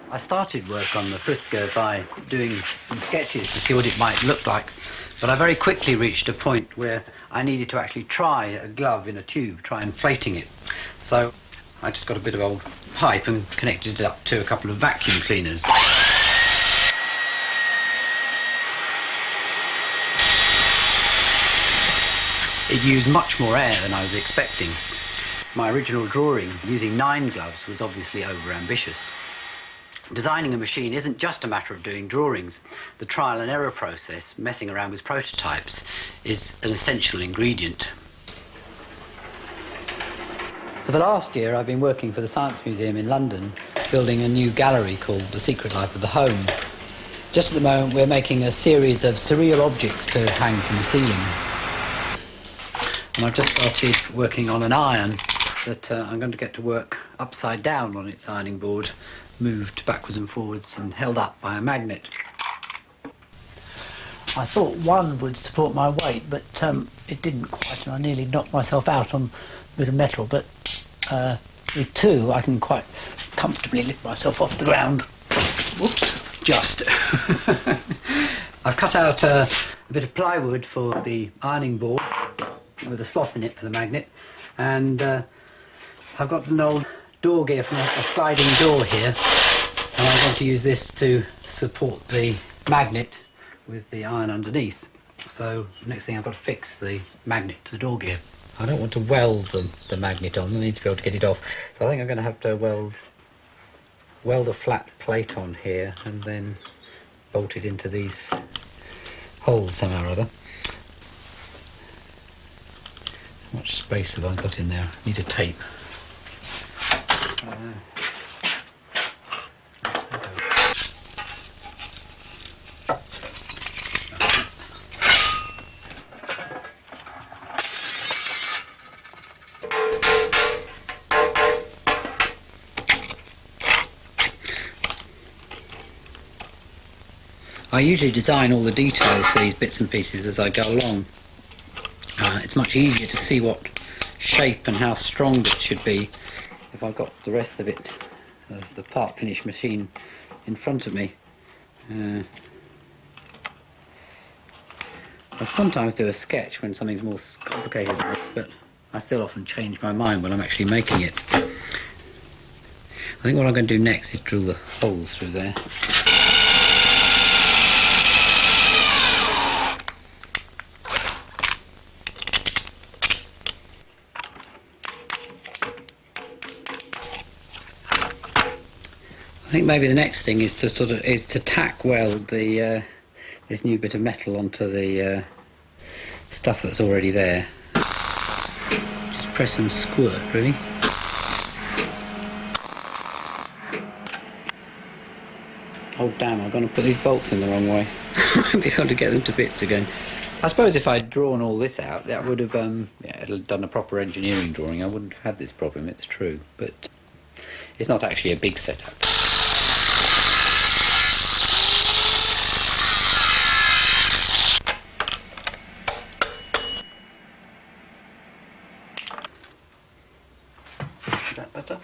I started work on the Frisco by doing some sketches to see what it might look like, but I very quickly reached a point where I needed to actually try a glove in a tube, try inflating it. So I just got a bit of old pipe and connected it up to a couple of vacuum cleaners. It used much more air than I was expecting. My original drawing, using 9 gloves, was obviously over-ambitious. Designing a machine isn't just a matter of doing drawings. The trial and error process, messing around with prototypes, is an essential ingredient. For the last year, I've been working for the Science Museum in London, building a new gallery called The Secret Life of the Home. Just at the moment, we're making a series of surreal objects to hang from the ceiling. And I've just started working on an iron that I'm going to get to work upside down on its ironing board, moved backwards and forwards and held up by a magnet. I thought one would support my weight, but it didn't quite, and I nearly knocked myself out on a bit of metal, but with 2 I can quite comfortably lift myself off the ground. Whoops. Just. I've cut out a bit of plywood for the ironing board with a slot in it for the magnet, and I've got an old door gear from a sliding door here, and I'm going to use this to support the magnet with the iron underneath. So next thing I've got to fix the magnet to the door gear. I don't want to weld the magnet on, I need to be able to get it off. So I think I'm going to have to weld a flat plate on here and then bolt it into these holes somehow or other. How much space have I got in there? I need a tape. I usually design all the details for these bits and pieces as I go along. It's much easier to see what shape and how strong bits should be if I've got the rest of it, the part finished machine, in front of me. I sometimes do a sketch when something's more complicated than this, but I still often change my mind when I'm actually making it. I think what I'm going to do next is drill the holes through there. I think maybe the next thing is to tack weld the this new bit of metal onto the stuff that's already there. Just press and squirt, really. Oh damn, I'm going to put these bolts in the wrong way. I won't be able to get them to bits again. I suppose if I'd drawn all this out, that would have done a proper engineering drawing. I wouldn't have had this problem, it's true, but it's not actually a big setup. Is that better?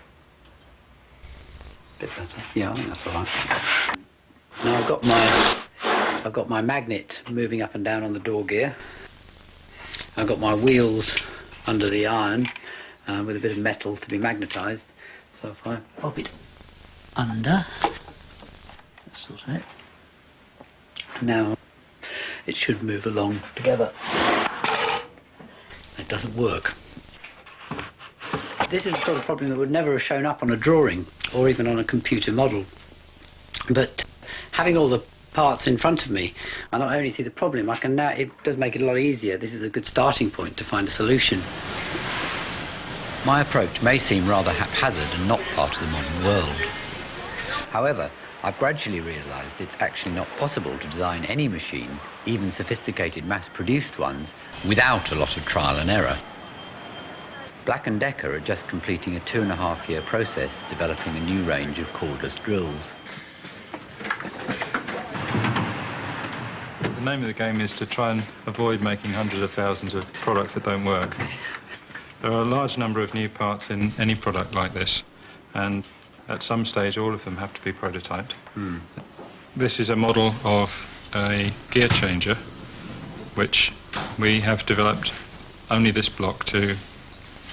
Bit better. Yeah, I think that's all right. Now I've got my magnet moving up and down on the door gear. I've got my wheels under the iron with a bit of metal to be magnetised. So if I pop it under, that's sort of it. Now it should move along together. It doesn't work. This is the sort of problem that would never have shown up on a drawing or even on a computer model. But having all the parts in front of me, I not only see the problem, I can now, it does make it a lot easier. This is a good starting point to find a solution. My approach may seem rather haphazard and not part of the modern world. However, I've gradually realised it's actually not possible to design any machine, even sophisticated mass-produced ones, without a lot of trial and error. Black & Decker are just completing a 2.5-year process developing a new range of cordless drills. The name of the game is to try and avoid making hundreds of thousands of products that don't work. There are a large number of new parts in any product like this, and at some stage all of them have to be prototyped. This is a model of a gear changer, which we have developed only this block to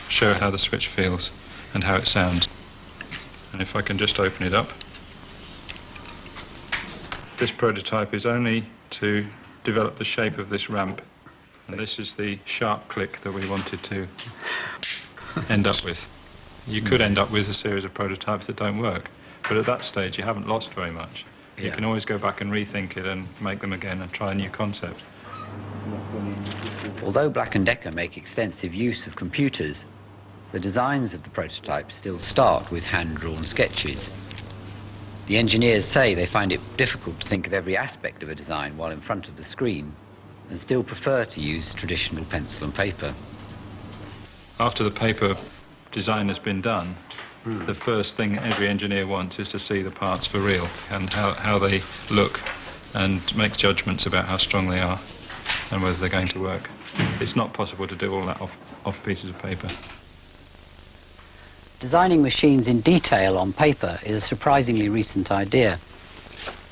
show how the switch feels and how it sounds. And if I can just open it up. This prototype is only to develop the shape of this ramp, and this is the sharp click that we wanted to end up with. You could end up with a series of prototypes that don't work, but at that stage you haven't lost very much. You can always go back and rethink it and make them again and try a new concept. Although Black & Decker make extensive use of computers, the designs of the prototypes still start with hand-drawn sketches. The engineers say they find it difficult to think of every aspect of a design while in front of the screen, and still prefer to use traditional pencil and paper. After the paper design has been done, the first thing every engineer wants is to see the parts for real and how they look, and make judgments about how strong they are and whether they're going to work. It's not possible to do all that off pieces of paper. Designing machines in detail on paper is a surprisingly recent idea.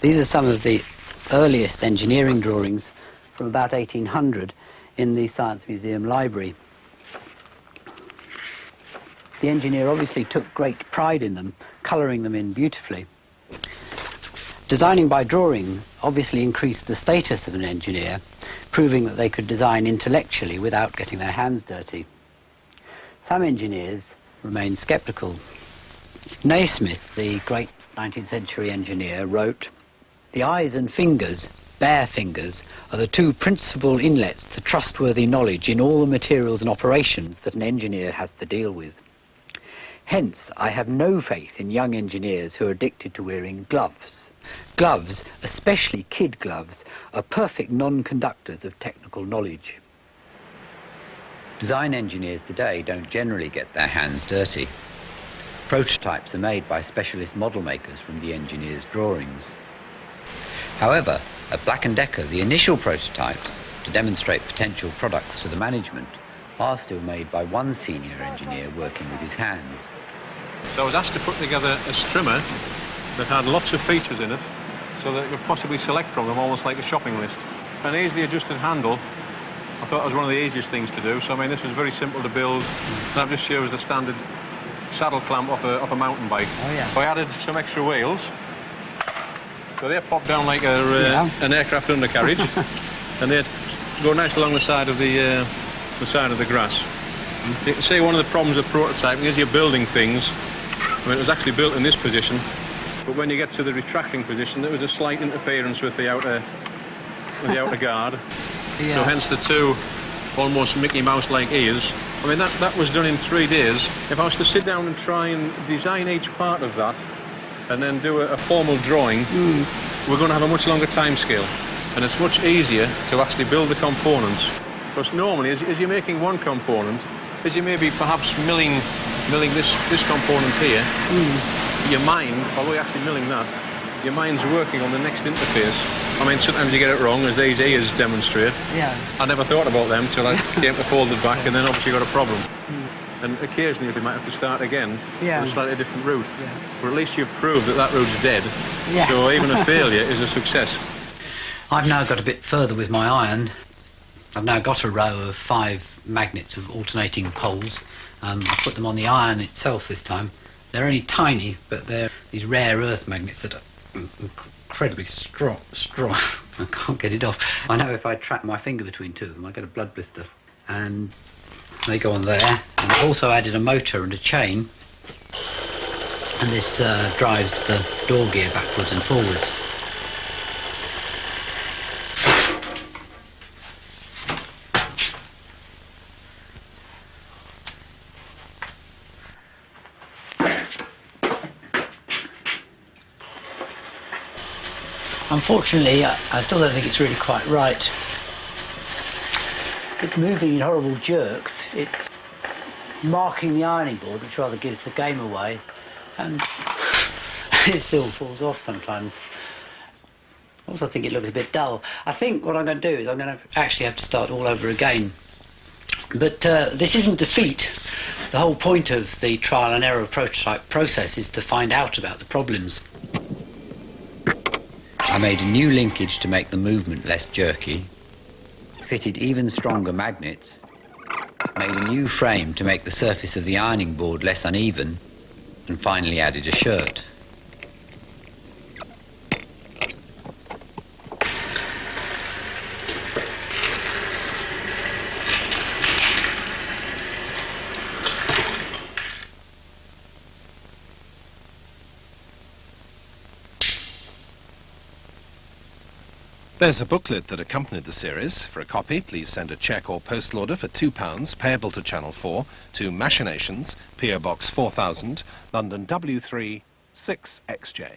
These are some of the earliest engineering drawings from about 1800 in the Science Museum library. The engineer obviously took great pride in them, colouring them in beautifully. Designing by drawing obviously increased the status of an engineer, proving that they could design intellectually without getting their hands dirty. Some engineers remain sceptical. Naismith, the great 19th century engineer, wrote, "The eyes and fingers, bare fingers, are the two principal inlets to trustworthy knowledge in all the materials and operations that an engineer has to deal with. Hence, I have no faith in young engineers who are addicted to wearing gloves. Gloves, especially kid gloves, are perfect non-conductors of technical knowledge." Design engineers today don't generally get their hands dirty. Prototypes are made by specialist model makers from the engineer's drawings. However, at Black & Decker, the initial prototypes, to demonstrate potential products to the management, are still made by one senior engineer working with his hands. So I was asked to put together a strimmer that had lots of features in it, so that I could possibly select from them almost like a shopping list. An easily adjusted handle, I thought it was one of the easiest things to do. So I mean, this was very simple to build, and I've just used the standard saddle clamp off a mountain bike. Oh, yeah. So I added some extra wheels, so they pop down like an aircraft undercarriage, and they go nice along the side of the side of the grass. You can see one of the problems of prototyping is you're building things. I mean, it was actually built in this position, but when you get to the retracting position, there was a slight interference with the outer guard. Yeah. So hence the two almost Mickey Mouse-like ears. I mean, that was done in 3 days. If I was to sit down and try and design each part of that, and then do a formal drawing, we're going to have a much longer time scale, and it's much easier to actually build the components. Because normally, as you're making one component, as you may be perhaps milling this component here, your mind, although you're actually milling that, your mind's working on the next interface. I mean, sometimes you get it wrong, as these ears demonstrate. Yeah. I never thought about them till I came to fold it back, and then obviously got a problem. And occasionally we might have to start again on a slightly different route. Yeah. But at least you've proved that route's dead. Yeah. So even a failure is a success. I've now got a bit further with my iron. I've now got a row of 5 magnets of alternating poles. I put them on the iron itself this time. They're only tiny, but they're these rare earth magnets that are incredibly strong. I can't get it off. I know if I trap my finger between two of them, I get a blood blister. And they go on there. And I've also added a motor and a chain. And this drives the door gear backwards and forwards. Unfortunately, I still don't think it's really quite right. It's moving in horrible jerks. It's marking the ironing board, which rather gives the game away, and it still falls off sometimes. I also think it looks a bit dull. I think what I'm going to do is I'm going to actually have to start all over again. But this isn't defeat. The whole point of the trial and error prototype process is to find out about the problems. I made a new linkage to make the movement less jerky, fitted even stronger magnets, made a new frame to make the surface of the ironing board less uneven, and finally added a shirt. There's a booklet that accompanied the series. For a copy, please send a cheque or postal order for £2 payable to Channel 4 to Machinations, PO Box 4000, London W3 6XJ.